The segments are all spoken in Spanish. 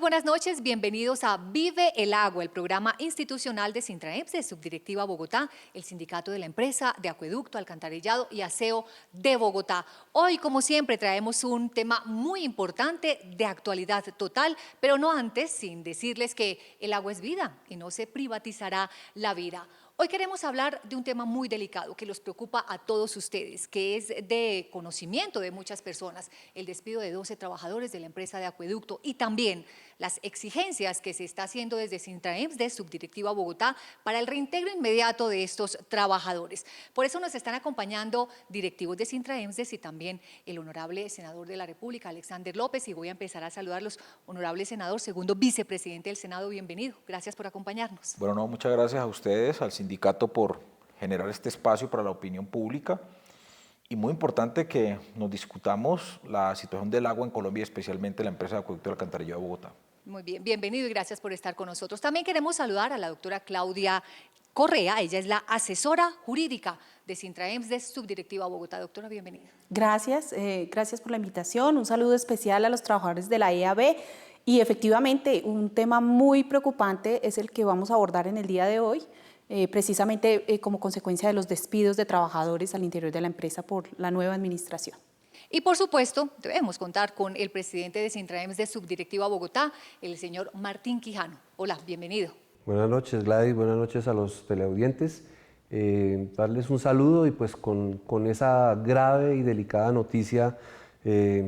buenas noches, bienvenidos a Vive el Agua, el programa institucional de Sintraems, de Subdirectiva Bogotá, el sindicato de la empresa de acueducto, alcantarillado y aseo de Bogotá. Hoy, como siempre, traemos un tema muy importante de actualidad total, pero no antes sin decirles que el agua es vida y no se privatizará la vida. Hoy queremos hablar de un tema muy delicado que los preocupa a todos ustedes, que es de conocimiento de muchas personas, el despido de 12 trabajadores de la empresa de acueducto y también las exigencias que se está haciendo desde Sintraems, de Subdirectiva Bogotá, para el reintegro inmediato de estos trabajadores. Por eso nos están acompañando directivos de Sintraems y también el honorable senador de la República, Alexander López, y voy a empezar a saludarlos. Honorable senador, segundo vicepresidente del Senado, bienvenido. Gracias por acompañarnos. Bueno, no, muchas gracias a ustedes, al sindicato, por generar este espacio para la opinión pública. Y muy importante que nos discutamos la situación del agua en Colombia, especialmente la empresa de acueducto y alcantarillado de Bogotá. Muy bien, bienvenido y gracias por estar con nosotros. También queremos saludar a la doctora Claudia Correa, ella es la asesora jurídica de Sintraems, de Subdirectiva Bogotá. Doctora, bienvenida. Gracias, gracias por la invitación. Un saludo especial a los trabajadores de la EAB. Y efectivamente, un tema muy preocupante es el que vamos a abordar en el día de hoy, precisamente como consecuencia de los despidos de trabajadores al interior de la empresa por la nueva administración. Y por supuesto, debemos contar con el presidente de Sintraems, de Subdirectiva Bogotá, el señor Martín Quijano. Hola, bienvenido. Buenas noches, Gladys, buenas noches a los teleaudientes. Darles un saludo y pues con esa grave y delicada noticia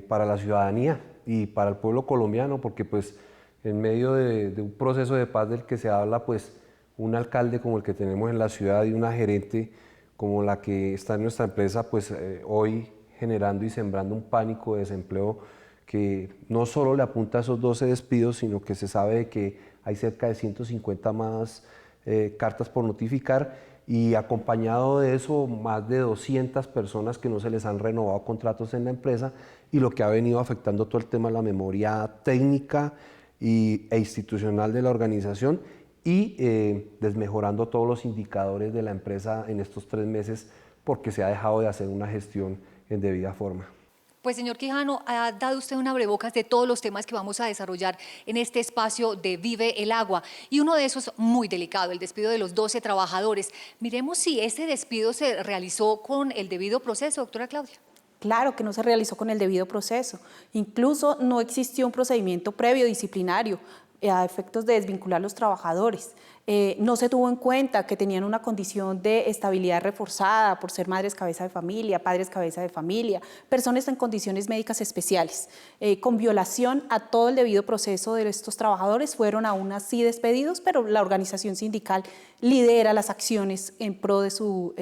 para la ciudadanía y para el pueblo colombiano, porque pues en medio de un proceso de paz del que se habla, pues un alcalde como el que tenemos en la ciudad y una gerente como la que está en nuestra empresa, pues hoy generando y sembrando un pánico de desempleo que no solo le apunta a esos 12 despidos, sino que se sabe de que hay cerca de 150 más cartas por notificar, y acompañado de eso más de 200 personas que no se les han renovado contratos en la empresa, y lo que ha venido afectando todo el tema de la memoria técnica e institucional de la organización, y desmejorando todos los indicadores de la empresa en estos 3 meses porque se ha dejado de hacer una gestión en debida forma. Pues señor Quijano, ha dado usted un abrebocas de todos los temas que vamos a desarrollar en este espacio de Vive el Agua, y uno de esos muy delicado, el despido de los 12 trabajadores. Miremos si ese despido se realizó con el debido proceso, doctora Claudia. Claro que no se realizó con el debido proceso, incluso no existió un procedimiento previo disciplinario a efectos de desvincular a los trabajadores. No se tuvo en cuenta que tenían una condición de estabilidad reforzada por ser madres cabeza de familia, padres cabeza de familia, personas en condiciones médicas especiales. Con violación a todo el debido proceso de estos trabajadores, fueron aún así despedidos, pero la organización sindical lidera las acciones en pro de su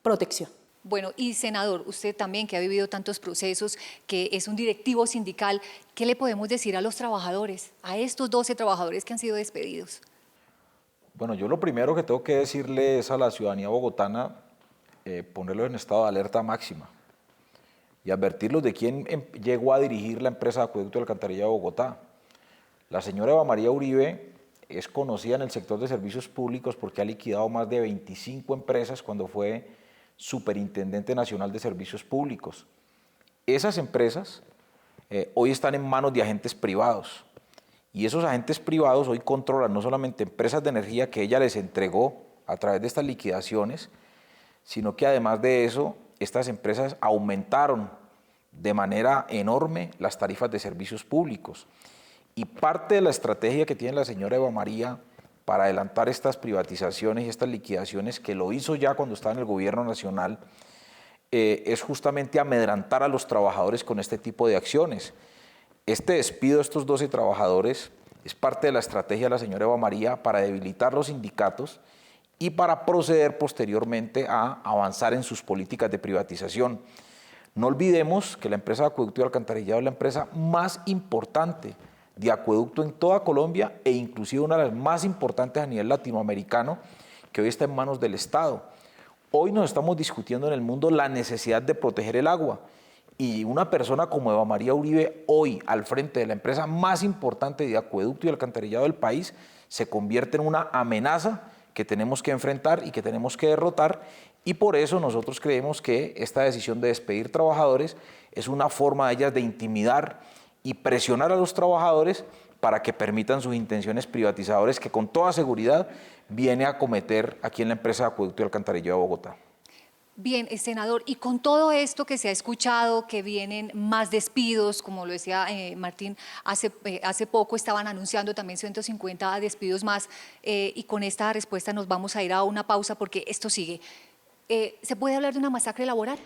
protección. Bueno, y senador, usted también que ha vivido tantos procesos, que es un directivo sindical, ¿qué le podemos decir a los trabajadores, a estos 12 trabajadores que han sido despedidos? Bueno, yo lo primero que tengo que decirle es a la ciudadanía bogotana, ponerlos en estado de alerta máxima y advertirlos de quién llegó a dirigir la empresa de acueducto y alcantarillado de Bogotá. La señora Eva María Uribe es conocida en el sector de servicios públicos porque ha liquidado más de 25 empresas cuando fue Superintendente Nacional de Servicios Públicos. Esas empresas hoy están en manos de agentes privados, y esos agentes privados hoy controlan no solamente empresas de energía que ella les entregó a través de estas liquidaciones, sino que además de eso, estas empresas aumentaron de manera enorme las tarifas de servicios públicos. Y parte de la estrategia que tiene la señora Eva María para adelantar estas privatizaciones y estas liquidaciones, que lo hizo ya cuando estaba en el gobierno nacional, es justamente amedrantar a los trabajadores con este tipo de acciones. Este despido de estos 12 trabajadores es parte de la estrategia de la señora Eva María para debilitar los sindicatos y para proceder posteriormente a avanzar en sus políticas de privatización. No olvidemos que la empresa de acueducto y alcantarillado es la empresa más importante de acueducto en toda Colombia, e inclusive una de las más importantes a nivel latinoamericano, que hoy está en manos del Estado. Hoy nos estamos discutiendo en el mundo la necesidad de proteger el agua, y una persona como Eva María Uribe, hoy al frente de la empresa más importante de acueducto y alcantarillado del país, se convierte en una amenaza que tenemos que enfrentar y que tenemos que derrotar, y por eso nosotros creemos que esta decisión de despedir trabajadores es una forma de ellas de intimidar y presionar a los trabajadores para que permitan sus intenciones privatizadoras que con toda seguridad viene a cometer aquí en la empresa de Acueducto y Alcantarillado de Bogotá. Bien, senador, y con todo esto que se ha escuchado, que vienen más despidos, como lo decía Martín, hace poco estaban anunciando también 150 despidos más, y con esta respuesta nos vamos a ir a una pausa porque esto sigue. ¿Se puede hablar de una masacre laboral?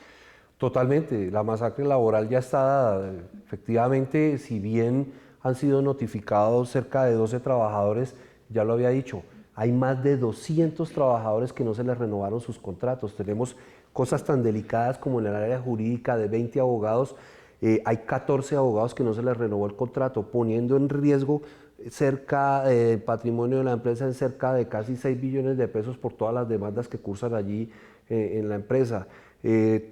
Totalmente, la masacre laboral ya está dada. Efectivamente, si bien han sido notificados cerca de 12 trabajadores, ya lo había dicho, hay más de 200 trabajadores que no se les renovaron sus contratos. Tenemos cosas tan delicadas como en el área jurídica de 20 abogados, hay 14 abogados que no se les renovó el contrato, poniendo en riesgo cerca del patrimonio de la empresa en cerca de casi 6 billones de pesos por todas las demandas que cursan allí en la empresa.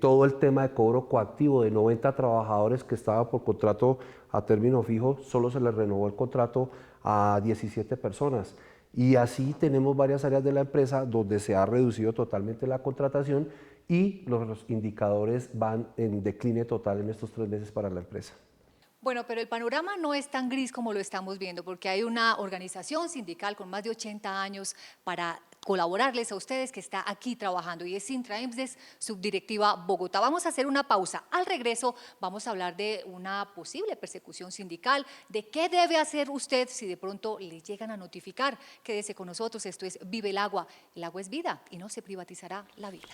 Todo el tema de cobro coactivo de 90 trabajadores que estaban por contrato a término fijo, solo se les renovó el contrato a 17 personas. Y así tenemos varias áreas de la empresa donde se ha reducido totalmente la contratación y los indicadores van en decline total en estos 3 meses para la empresa. Bueno, pero el panorama no es tan gris como lo estamos viendo, porque hay una organización sindical con más de 80 años para colaborarles a ustedes que está aquí trabajando y es Sintra-EMSDES, Subdirectiva Bogotá. Vamos a hacer una pausa. Al regreso vamos a hablar de una posible persecución sindical, de qué debe hacer usted si de pronto le llegan a notificar. Quédese con nosotros, esto es Vive el agua es vida y no se privatizará la vida.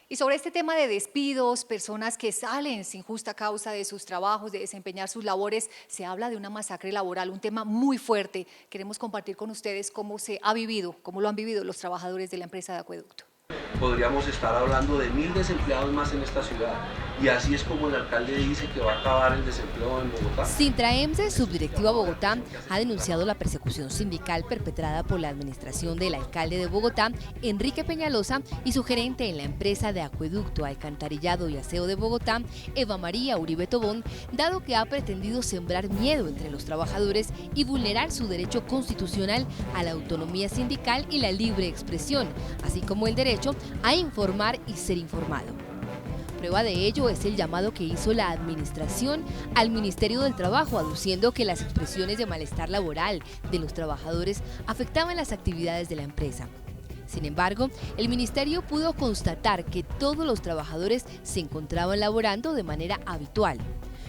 Y sobre este tema de despidos, personas que salen sin justa causa de sus trabajos, de desempeñar sus labores, se habla de una masacre laboral, un tema muy fuerte. Queremos compartir con ustedes cómo se ha vivido, cómo lo han vivido los trabajadores de la empresa de Acueducto. Podríamos estar hablando de 1000 desempleados más en esta ciudad. Y así es como el alcalde dice que va a acabar el desempleo en Bogotá. Sintra-EMSDES, Subdirectiva Bogotá, ha denunciado la persecución sindical perpetrada por la administración del alcalde de Bogotá, Enrique Peñalosa, y su gerente en la empresa de Acueducto, Alcantarillado y Aseo de Bogotá, Eva María Uribe Tobón, dado que ha pretendido sembrar miedo entre los trabajadores y vulnerar su derecho constitucional a la autonomía sindical y la libre expresión, así como el derecho a informar y ser informado. Prueba de ello es el llamado que hizo la administración al Ministerio del Trabajo, aduciendo que las expresiones de malestar laboral de los trabajadores afectaban las actividades de la empresa. Sin embargo, el ministerio pudo constatar que todos los trabajadores se encontraban laborando de manera habitual.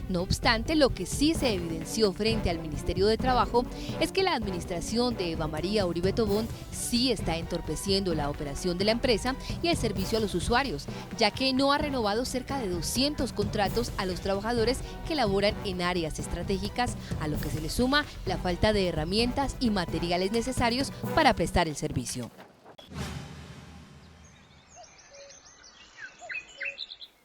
No obstante, lo que sí se evidenció frente al Ministerio de Trabajo es que la administración de Eva María Uribe Tobón sí está entorpeciendo la operación de la empresa y el servicio a los usuarios, ya que no ha renovado cerca de 200 contratos a los trabajadores que laboran en áreas estratégicas, a lo que se le suma la falta de herramientas y materiales necesarios para prestar el servicio.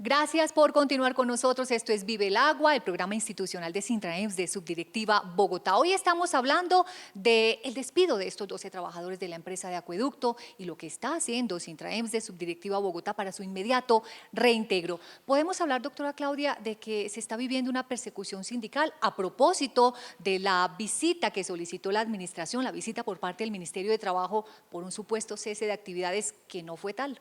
Gracias por continuar con nosotros. Esto es Vive el Agua, el programa institucional de Sintra-EMSDES, Subdirectiva Bogotá. Hoy estamos hablando del despido de estos 12 trabajadores de la empresa de Acueducto y lo que está haciendo Sintra-EMSDES, Subdirectiva Bogotá, para su inmediato reintegro. Podemos hablar, doctora Claudia, de que se está viviendo una persecución sindical a propósito de la visita que solicitó la administración, la visita por parte del Ministerio de Trabajo por un supuesto cese de actividades que no fue tal.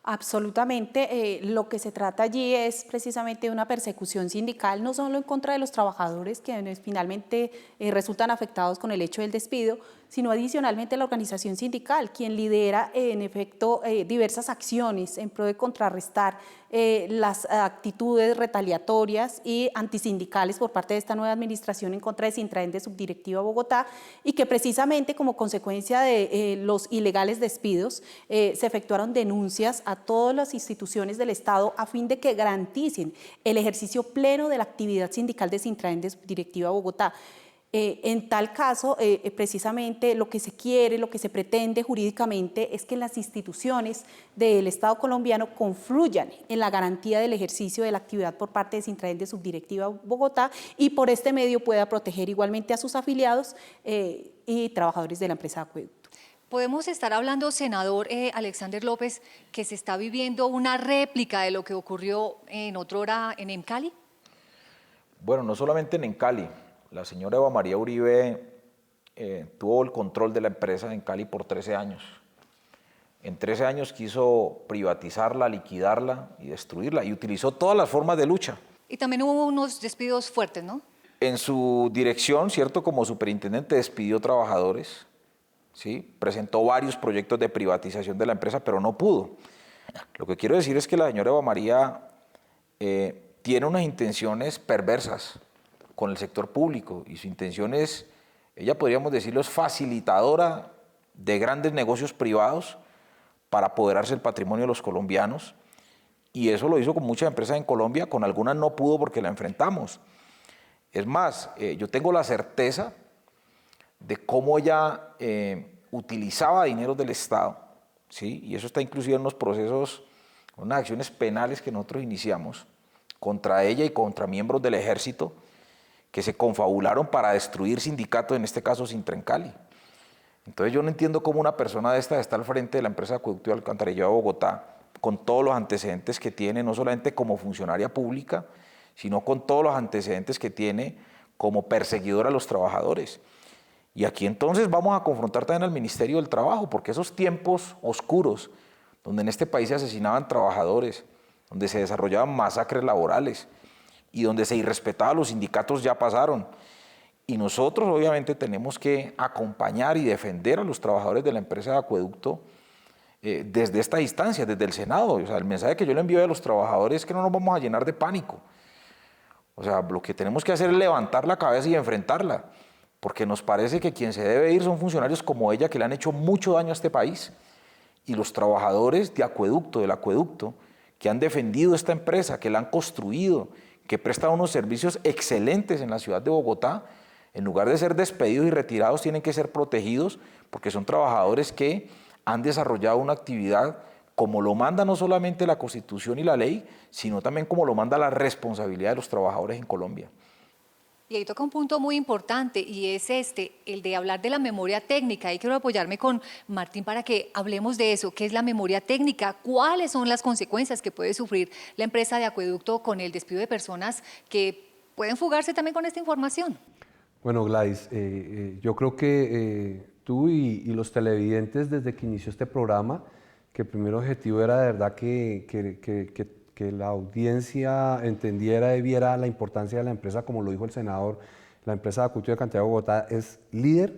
Absolutamente, lo que se trata allí es precisamente una persecución sindical, no solo en contra de los trabajadores quienes finalmente resultan afectados con el hecho del despido, sino adicionalmente la organización sindical, quien lidera en efecto diversas acciones en pro de contrarrestar las actitudes retaliatorias y antisindicales por parte de esta nueva administración en contra de Sintra-EMSDES Subdirectiva Bogotá, y que precisamente como consecuencia de los ilegales despidos se efectuaron denuncias a todas las instituciones del Estado a fin de que garanticen el ejercicio pleno de la actividad sindical de Sintra-EMSDES Subdirectiva Bogotá. En tal caso, precisamente lo que se quiere, lo que se pretende jurídicamente es que las instituciones del Estado colombiano confluyan en la garantía del ejercicio de la actividad por parte de Sintra-EMSDES Subdirectiva Bogotá y por este medio pueda proteger igualmente a sus afiliados y trabajadores de la empresa Acueducto. Podemos estar hablando, senador Alexander López, que se está viviendo una réplica de lo que ocurrió en otrora en Encali. Bueno, no solamente en Encali. La señora Eva María Uribe tuvo el control de la empresa en Cali por 13 años. En 13 años quiso privatizarla, liquidarla y destruirla, y utilizó todas las formas de lucha. Y también hubo unos despidos fuertes, ¿no? En su dirección, ¿cierto? Como superintendente despidió trabajadores, ¿sí? Presentó varios proyectos de privatización de la empresa, pero no pudo. Lo que quiero decir es que la señora Eva María tiene unas intenciones perversas con el sector público, y su intención es, ella podríamos decirlo, es facilitadora de grandes negocios privados para apoderarse del patrimonio de los colombianos, y eso lo hizo con muchas empresas en Colombia, con algunas no pudo porque la enfrentamos. Es más, yo tengo la certeza de cómo ella utilizaba dinero del Estado, ¿sí? Y eso está inclusive en los procesos, unas acciones penales que nosotros iniciamos contra ella y contra miembros del ejército que se confabularon para destruir sindicatos, en este caso Sintrancali. Entonces yo no entiendo cómo una persona de esta está al frente de la empresa de acueducto y alcantarillado de Bogotá, con todos los antecedentes que tiene, no solamente como funcionaria pública, sino con todos los antecedentes que tiene como perseguidora a los trabajadores. Y aquí entonces vamos a confrontar también al Ministerio del Trabajo, porque esos tiempos oscuros, donde en este país se asesinaban trabajadores, donde se desarrollaban masacres laborales y donde se irrespetaba a los sindicatos, ya pasaron. Y nosotros obviamente tenemos que acompañar y defender a los trabajadores de la empresa de acueducto desde esta distancia, desde el Senado. O sea, el mensaje que yo le envío a los trabajadores es que no nos vamos a llenar de pánico. O sea, lo que tenemos que hacer es levantar la cabeza y enfrentarla, porque nos parece que quien se debe ir son funcionarios como ella, que le han hecho mucho daño a este país, y los trabajadores de acueducto, del acueducto, que han defendido esta empresa, que la han construido, que presta unos servicios excelentes en la ciudad de Bogotá, en lugar de ser despedidos y retirados, tienen que ser protegidos, porque son trabajadores que han desarrollado una actividad como lo manda no solamente la Constitución y la ley, sino también como lo manda la responsabilidad de los trabajadores en Colombia. Y ahí toca un punto muy importante, y es el de hablar de la memoria técnica. Ahí quiero apoyarme con Martín para que hablemos de eso. ¿Qué es la memoria técnica? ¿Cuáles son las consecuencias que puede sufrir la empresa de acueducto con el despido de personas que pueden fugarse también con esta información? Bueno, Gladys, yo creo que tú y los televidentes, desde que inició este programa, que el primer objetivo era de verdad que la audiencia entendiera y viera la importancia de la empresa, como lo dijo el senador. La empresa de acueducto y alcantarillado de Bogotá es líder,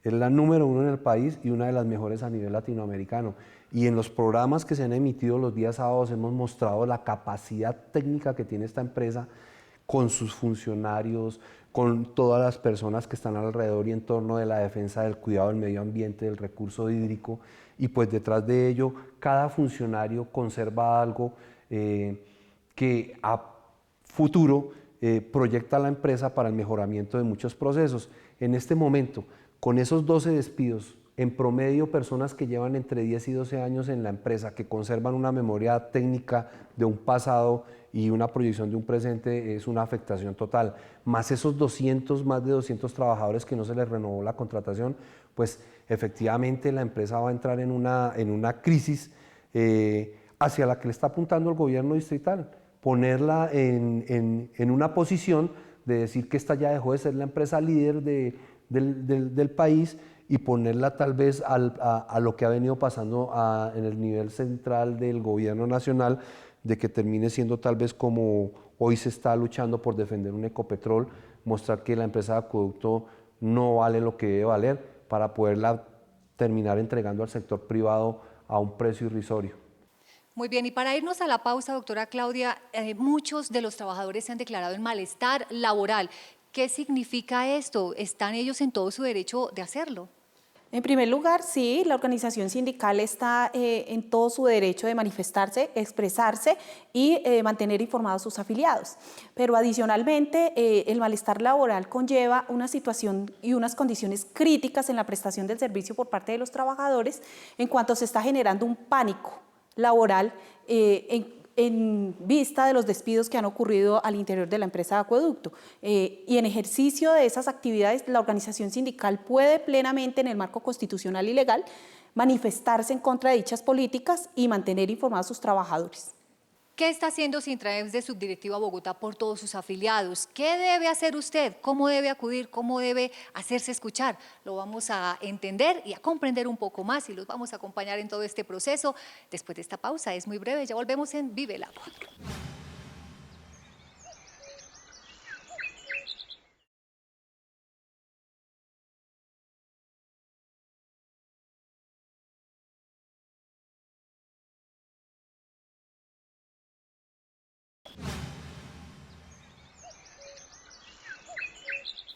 es la número 1 en el país y una de las mejores a nivel latinoamericano. Y en los programas que se han emitido los días sábados hemos mostrado la capacidad técnica que tiene esta empresa con sus funcionarios, con todas las personas que están alrededor y en torno de la defensa del cuidado del medio ambiente, del recurso hídrico, y pues detrás de ello cada funcionario conserva algo que a futuro proyecta a la empresa para el mejoramiento de muchos procesos. En este momento, con esos 12 despidos, en promedio personas que llevan entre 10 y 12 años en la empresa, que conservan una memoria técnica de un pasado y una proyección de un presente, es una afectación total. Más esos más de 200 trabajadores que no se les renovó la contratación, pues efectivamente la empresa va a entrar en una crisis hacia la que le está apuntando el gobierno distrital, ponerla en una posición de decir que esta ya dejó de ser la empresa líder del país y ponerla tal vez a lo que ha venido pasando en el nivel central del gobierno nacional, de que termine siendo tal vez como hoy se está luchando por defender un Ecopetrol, mostrar que la empresa de acueducto no vale lo que debe valer para poderla terminar entregando al sector privado a un precio irrisorio. Muy bien, y para irnos a la pausa, doctora Claudia, muchos de los trabajadores se han declarado en malestar laboral. ¿Qué significa esto? ¿Están ellos en todo su derecho de hacerlo? En primer lugar, sí, la organización sindical está en todo su derecho de manifestarse, expresarse y mantener informados a sus afiliados. Pero adicionalmente, el malestar laboral conlleva una situación y unas condiciones críticas en la prestación del servicio por parte de los trabajadores en cuanto se está generando un pánico laboral en vista de los despidos que han ocurrido al interior de la empresa de acueducto. Y en ejercicio de esas actividades, la organización sindical puede plenamente, en el marco constitucional y legal, manifestarse en contra de dichas políticas y mantener informados a sus trabajadores. ¿Qué está haciendo Sintraems de Subdirectiva Bogotá por todos sus afiliados? ¿Qué debe hacer usted? ¿Cómo debe acudir? ¿Cómo debe hacerse escuchar? Lo vamos a entender y a comprender un poco más y los vamos a acompañar en todo este proceso. Después de esta pausa, es muy breve, ya volvemos en Vive el Agua.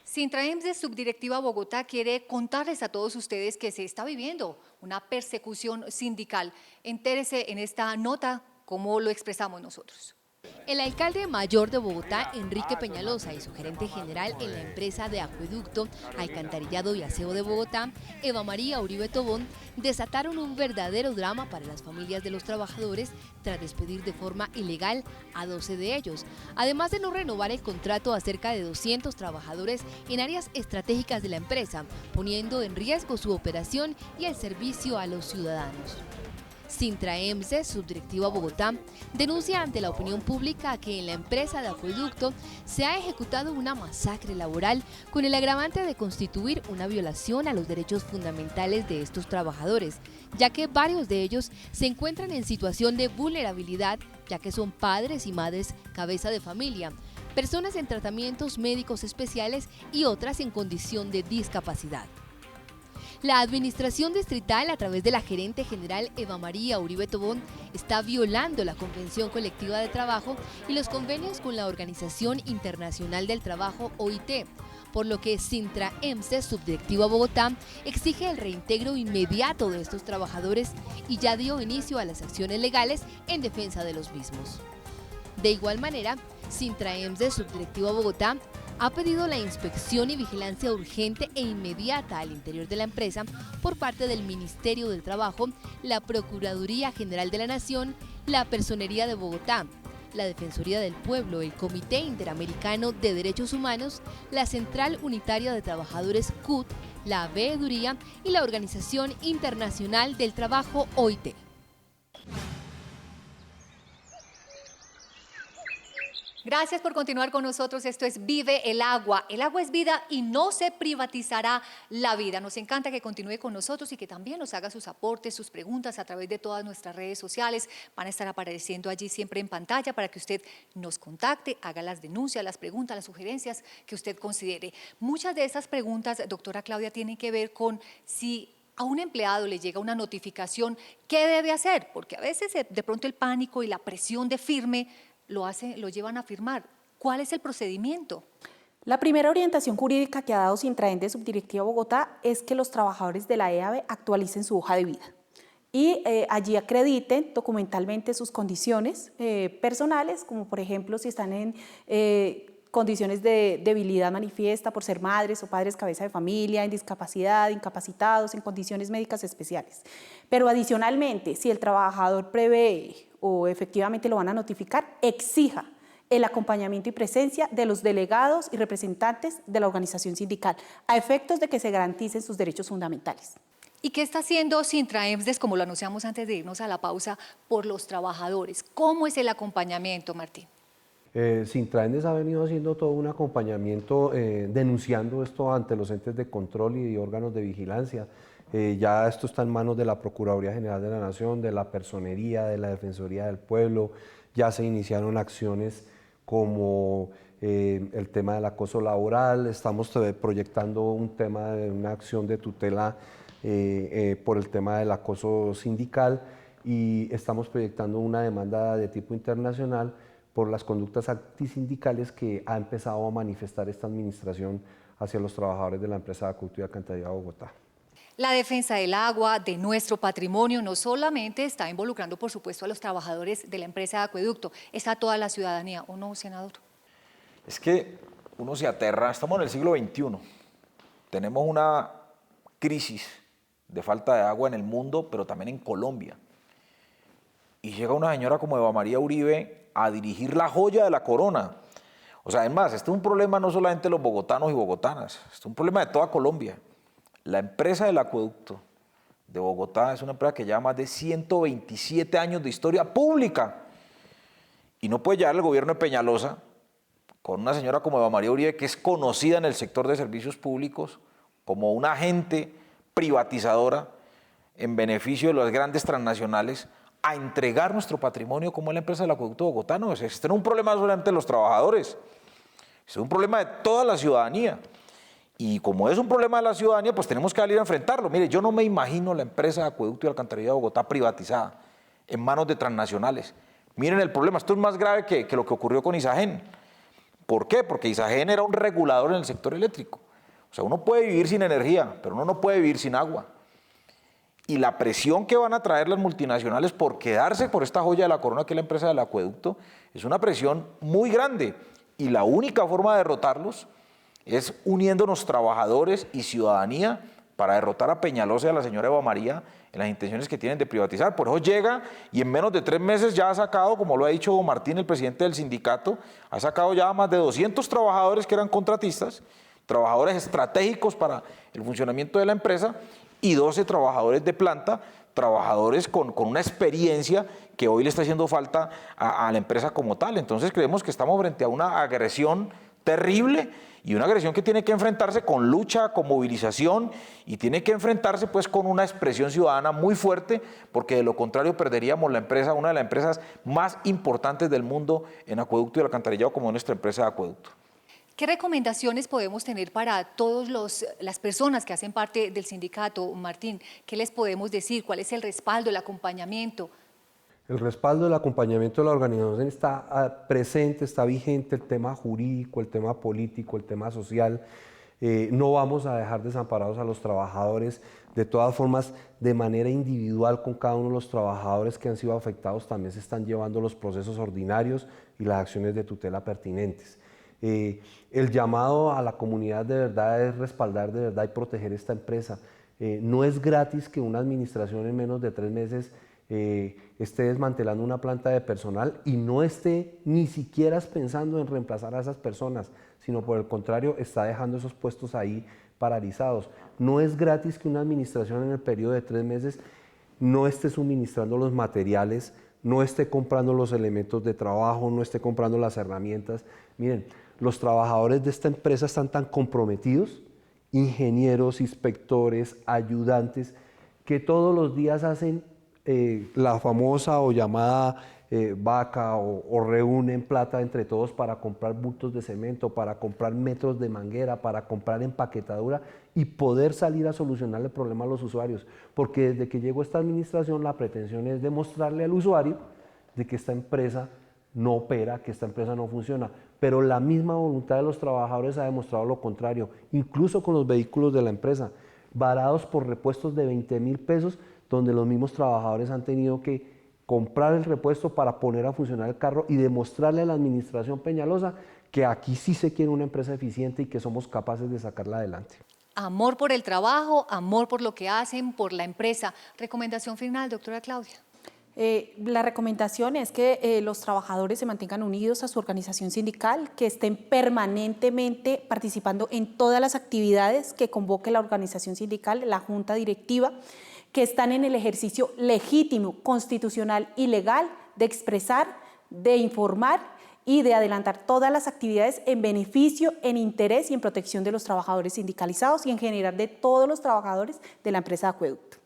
Sintraems de Subdirectiva Bogotá quiere contarles a todos ustedes que se está viviendo una persecución sindical. Entérese en esta nota cómo lo expresamos nosotros. El alcalde mayor de Bogotá, Enrique Peñalosa, y su gerente general en la empresa de acueducto, alcantarillado y aseo de Bogotá, Eva María Uribe Tobón, desataron un verdadero drama para las familias de los trabajadores tras despedir de forma ilegal a 12 de ellos, además de no renovar el contrato a cerca de 200 trabajadores en áreas estratégicas de la empresa, poniendo en riesgo su operación y el servicio a los ciudadanos. Sintraems, Subdirectiva Bogotá, denuncia ante la opinión pública que en la empresa de acueducto se ha ejecutado una masacre laboral con el agravante de constituir una violación a los derechos fundamentales de estos trabajadores, ya que varios de ellos se encuentran en situación de vulnerabilidad, ya que son padres y madres cabeza de familia, personas en tratamientos médicos especiales y otras en condición de discapacidad. La administración distrital, a través de la gerente general Eva María Uribe Tobón, está violando la Convención Colectiva de Trabajo y los convenios con la Organización Internacional del Trabajo, OIT, por lo que Sintraems, Subdirectiva Bogotá, exige el reintegro inmediato de estos trabajadores y ya dio inicio a las acciones legales en defensa de los mismos. De igual manera, Sintraems, Subdirectiva Bogotá, ha pedido la inspección y vigilancia urgente e inmediata al interior de la empresa por parte del Ministerio del Trabajo, la Procuraduría General de la Nación, la Personería de Bogotá, la Defensoría del Pueblo, el Comité Interamericano de Derechos Humanos, la Central Unitaria de Trabajadores CUT, la Veeduría y la Organización Internacional del Trabajo, OIT. Gracias por continuar con nosotros. Esto es Vive el Agua. El agua es vida y no se privatizará la vida. Nos encanta que continúe con nosotros y que también nos haga sus aportes, sus preguntas a través de todas nuestras redes sociales. Van a estar apareciendo allí siempre en pantalla para que usted nos contacte, haga las denuncias, las preguntas, las sugerencias que usted considere. Muchas de esas preguntas, doctora Claudia, tienen que ver con si a un empleado le llega una notificación, ¿qué debe hacer? Porque a veces de pronto el pánico y la presión de firme lo llevan a firmar. ¿Cuál es el procedimiento? La primera orientación jurídica que ha dado Sintraems de Subdirectiva Bogotá es que los trabajadores de la EABE actualicen su hoja de vida y allí acrediten documentalmente sus condiciones personales, como por ejemplo si están en condiciones de debilidad manifiesta por ser madres o padres cabeza de familia, en discapacidad, incapacitados, en condiciones médicas especiales. Pero adicionalmente, si el trabajador prevé o efectivamente lo van a notificar, exija el acompañamiento y presencia de los delegados y representantes de la organización sindical, a efectos de que se garanticen sus derechos fundamentales. ¿Y qué está haciendo Sintraems, como lo anunciamos antes de irnos a la pausa, por los trabajadores? ¿Cómo es el acompañamiento, Martín? Sintraems ha venido haciendo todo un acompañamiento, denunciando esto ante los entes de control y órganos de vigilancia. Ya esto está en manos de la Procuraduría General de la Nación, de la Personería, de la Defensoría del Pueblo. Ya se iniciaron acciones como el tema del acoso laboral. Estamos proyectando un tema de una acción de tutela por el tema del acoso sindical y estamos proyectando una demanda de tipo internacional por las conductas antisindicales que ha empezado a manifestar esta administración hacia los trabajadores de la empresa de acueducto y alcantarillado de Bogotá. La defensa del agua, de nuestro patrimonio, no solamente está involucrando, por supuesto, a los trabajadores de la empresa de acueducto, está a toda la ciudadanía, ¿o no, senador? Es que uno se aterra, estamos en el siglo XXI, tenemos una crisis de falta de agua en el mundo, pero también en Colombia. y llega una señora como Eva María Uribe a dirigir la joya de la corona. O sea, además, este es un problema no solamente de los bogotanos y bogotanas, este es un problema de toda Colombia. La empresa del acueducto de Bogotá es una empresa que lleva más de 127 años de historia pública y no puede llegar el gobierno de Peñalosa con una señora como Eva María Uribe, que es conocida en el sector de servicios públicos como una agente privatizadora en beneficio de las grandes transnacionales, a entregar nuestro patrimonio como es la empresa del acueducto bogotano. Este no es un problema solamente de los trabajadores, es un problema de toda la ciudadanía. Y como es un problema de la ciudadanía, pues tenemos que salir a enfrentarlo. Mire, yo no me imagino la empresa de acueducto y alcantarillado de Bogotá privatizada en manos de transnacionales. Miren el problema, esto es más grave que lo que ocurrió con Isagen. ¿Por qué? Porque Isagen era un regulador en el sector eléctrico. O sea, uno puede vivir sin energía, pero uno no puede vivir sin agua. Y la presión que van a traer las multinacionales por quedarse por esta joya de la corona que es la empresa del acueducto es una presión muy grande. Y la única forma de derrotarlos es uniéndonos trabajadores y ciudadanía para derrotar a Peñalosa y a la señora Eva María en las intenciones que tienen de privatizar. Por eso llega y en menos de 3 meses ya ha sacado, como lo ha dicho Martín, el presidente del sindicato, ha sacado ya más de 200 trabajadores que eran contratistas, trabajadores estratégicos para el funcionamiento de la empresa y 12 trabajadores de planta, trabajadores con una experiencia que hoy le está haciendo falta a la empresa como tal. Entonces creemos que estamos frente a una agresión terrible y una agresión que tiene que enfrentarse con lucha, con movilización y tiene que enfrentarse pues con una expresión ciudadana muy fuerte, porque de lo contrario perderíamos la empresa, una de las empresas más importantes del mundo en acueducto y alcantarillado como nuestra empresa de acueducto. ¿Qué recomendaciones podemos tener para todas las personas que hacen parte del sindicato, Martín? ¿Qué les podemos decir? ¿Cuál es el respaldo, el acompañamiento? El respaldo, el acompañamiento de la organización está presente, está vigente, el tema jurídico, el tema político, el tema social. No vamos a dejar desamparados a los trabajadores. De todas formas, de manera individual con cada uno de los trabajadores que han sido afectados, también se están llevando los procesos ordinarios y las acciones de tutela pertinentes. El llamado a la comunidad de verdad es respaldar de verdad y proteger esta empresa. No es gratis que una administración en menos de 3 meses esté desmantelando una planta de personal y no esté ni siquiera pensando en reemplazar a esas personas, sino por el contrario está dejando esos puestos ahí paralizados. No es gratis que una administración en el periodo de 3 meses no esté suministrando los materiales, no esté comprando los elementos de trabajo, no esté comprando las herramientas. Miren, los trabajadores de esta empresa están tan comprometidos, ingenieros, inspectores, ayudantes, que todos los días hacen la famosa o llamada vaca o reúnen plata entre todos para comprar bultos de cemento, para comprar metros de manguera, para comprar empaquetadura y poder salir a solucionar el problema a los usuarios. Porque desde que llegó esta administración la pretensión es demostrarle al usuario de que esta empresa no opera, que esta empresa no funciona. Pero la misma voluntad de los trabajadores ha demostrado lo contrario, incluso con los vehículos de la empresa, varados por repuestos de 20.000 pesos, donde los mismos trabajadores han tenido que comprar el repuesto para poner a funcionar el carro y demostrarle a la administración Peñalosa que aquí sí se quiere una empresa eficiente y que somos capaces de sacarla adelante. Amor por el trabajo, amor por lo que hacen, por la empresa. Recomendación final, doctora Claudia. La recomendación es que los trabajadores se mantengan unidos a su organización sindical, que estén permanentemente participando en todas las actividades que convoque la organización sindical, la junta directiva, que están en el ejercicio legítimo, constitucional y legal de expresar, de informar y de adelantar todas las actividades en beneficio, en interés y en protección de los trabajadores sindicalizados y en general de todos los trabajadores de la empresa de acueducto.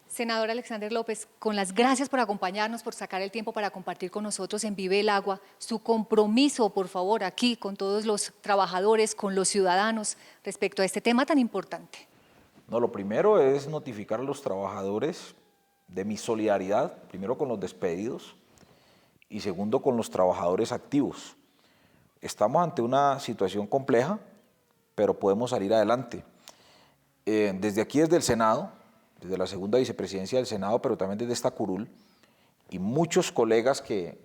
Senador Alexander López, con las gracias por acompañarnos, por sacar el tiempo para compartir con nosotros en Vive el Agua, su compromiso, por favor, aquí con todos los trabajadores, con los ciudadanos, respecto a este tema tan importante. No, lo primero es notificar a los trabajadores de mi solidaridad, primero con los despedidos y segundo con los trabajadores activos. Estamos ante una situación compleja, pero podemos salir adelante. Desde aquí, desde el Senado, desde la segunda vicepresidencia del Senado, pero también desde esta curul, y muchos colegas que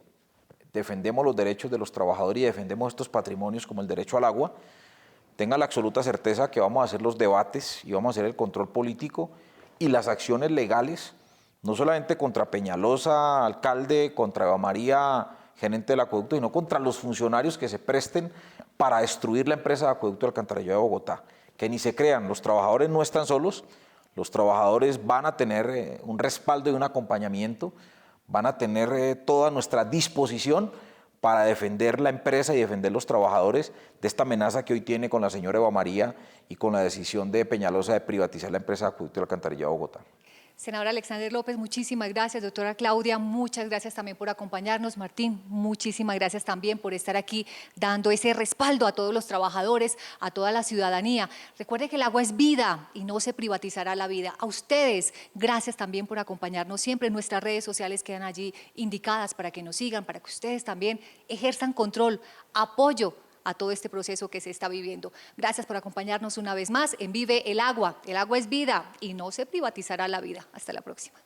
defendemos los derechos de los trabajadores y defendemos estos patrimonios como el derecho al agua, tenga la absoluta certeza que vamos a hacer los debates y vamos a hacer el control político y las acciones legales no solamente contra Peñalosa, alcalde, contra Eva María, gerente del acueducto, sino contra los funcionarios que se presten para destruir la empresa de acueducto del alcantarillado de Bogotá. Que ni se crean, los trabajadores no están solos, los trabajadores van a tener un respaldo y un acompañamiento, van a tener toda nuestra disposición para defender la empresa y defender los trabajadores de esta amenaza que hoy tiene con la señora Eva María y con la decisión de Peñalosa de privatizar la empresa de acueducto del alcantarillado de Bogotá. Senador Alexander López, muchísimas gracias. Doctora Claudia, muchas gracias también por acompañarnos. Martín, muchísimas gracias también por estar aquí dando ese respaldo a todos los trabajadores, a toda la ciudadanía. Recuerde que el agua es vida y no se privatizará la vida. A ustedes, gracias también por acompañarnos siempre. Nuestras redes sociales quedan allí indicadas para que nos sigan, para que ustedes también ejerzan control, apoyo a todo este proceso que se está viviendo. Gracias por acompañarnos una vez más en Vive el Agua. El agua es vida y no se privatizará la vida. Hasta la próxima.